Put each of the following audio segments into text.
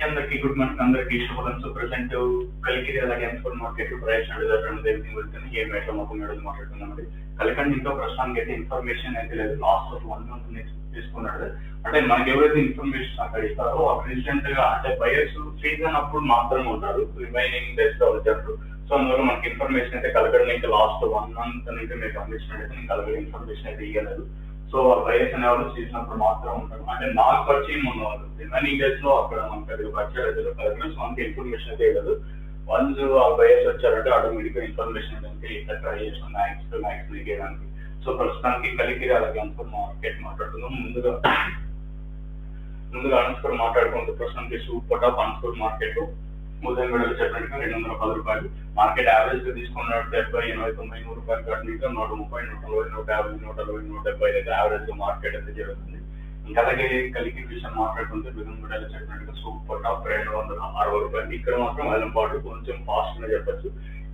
అందరికీ good morning, అందరికీ శుభోదయం. సో ప్రెసెంట్ కలికిరి అలాగే ఎన్ఫోర్ మార్కెట్ ప్రైస్ ఎవ్రీథింగ్ వెళ్తుంది. ఏ మేటర్ మొత్తం మీద మాట్లాడుతున్నామండి. కలికండి ఇంకా ప్రస్తుతానికి అయితే ఇన్ఫర్మేషన్ అయితే లేదు. లాస్ట్ ఒక 1 month తీసుకున్నాడు. అంటే మనకి ఎవరైతే ఇన్ఫర్మేషన్ అక్కడ ఇస్తారో రీసెంట్ గా అంటే బయర్స్ సీజన్ అప్పుడు మాత్రమే ఉంటారు, రిమైనింగ్ డేస్ లో వచ్చారు. సో అందువల్ల మనకి ఇన్ఫర్మేషన్ అయితే కలగడం ఇంకా లాస్ట్ 1 month నుంచి మీరు గమనించినట్టయితే నేను కలగడ ఇన్ఫర్మేషన్ అయితే ఇవ్వలేదు. సో బయర్స్ అనేవాళ్ళు సీజన్ అప్పుడు మాత్రం ఉంటారు. అంటే నాకు పరిచయం ఉన్నవాళ్ళు రిమైనింగ్ డేస్ లో అక్కడ మనకి అది పరిచయం కలగడం. సో మనకి ఇన్ఫర్మేషన్ అయితే ఇవ్వలేదు. వన్స్ ఆ బయర్స్ వచ్చారంటే ఆటోమేటిక్ గా ఇన్ఫర్మేషన్ అనేది ఇట్లా ట్రై చేస్తాం మ్యాక్స్ ఇవ్వడానికి. సో ప్రస్తుతానికి కలికిరి అలాగే అనుకున్న మార్కెట్ మాట్లాడుతున్నాం. ముందుగా అనంతపురం మాట్లాడుకుంటూ ప్రస్తుతానికి సూపర్ టాప్ అనంతపురం మార్కెట్ ఉదయం వేళలో చెప్పినట్టుగా 210 రూపాయలు మార్కెట్ యావరేజ్ గా తీసుకున్నట్టు 70, 80, 90, 100 రూపాయలు కట్టినట్టుగా 130, 140, 150, 160, 170 అయితే యావరేజ్ గా మార్కెట్ అయితే జరుగుతుంది. ఇంకా అలాగే కలికి విషయం మాట్లాడుకుంటే ఉదయం వేళలో చెప్పినట్టుగా సూపర్ టాప్ 260 రూపాయలు. ఇక్కడ మాత్రం వెల్లంపాటు కొంచెం ఫాస్ట్ గా చెప్పచ్చు.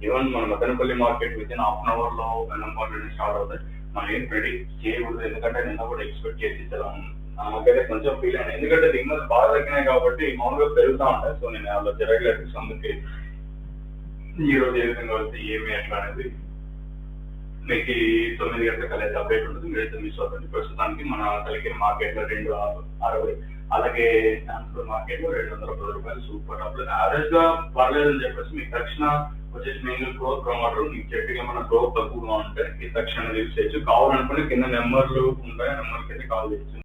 ఈవెన్ మన Madanapalle market within half an hour లో వెల్లంపాటు స్టార్ట్ అవుతాయి. మనం ఏం ప్రెడిక్ట్ చేయకూడదు, ఎందుకంటే నిన్న కూడా ఎక్స్పెక్ట్ చేసి నాకైతే కొంచెం ఫీల్ అయినా, ఎందుకంటే దిగుమతి బాగా తగ్గినాయి కాబట్టి మామూలుగా పెరుగుతూ ఉంటాయి. సో నేను అలా జరగలేదు. అందుకే ఈ రోజు ఏ విధంగా వెళ్తే ఏమి ఎట్లా అనేది మీకు 9 గంటల కలిసి అప్డేట్ ఉంటుంది. మీరైతే మిస్ అవుతుంది. ప్రస్తుతానికి మన కలికిరి మార్కెట్ లో 260, అలాగే ట్రాన్స్ఫర్ మార్కెట్ లో 210 రూపాయలు సూపర్ టాప్. యావరేజ్ గా పర్లేదని చెప్పేసి మీకు తక్షణ వచ్చేసి మెయిన్ గ్రోత్ ప్రమోటర్ మీకు చెట్టుగా మన గ్రోత్ తక్కువగా ఉంటే ఈ తక్షణ యూజ్ చేయొచ్చు. కావాలనుకుని కింద నెంబర్లు ఉంటాయి, నెంబర్ కింద కాల్ చేయొచ్చు.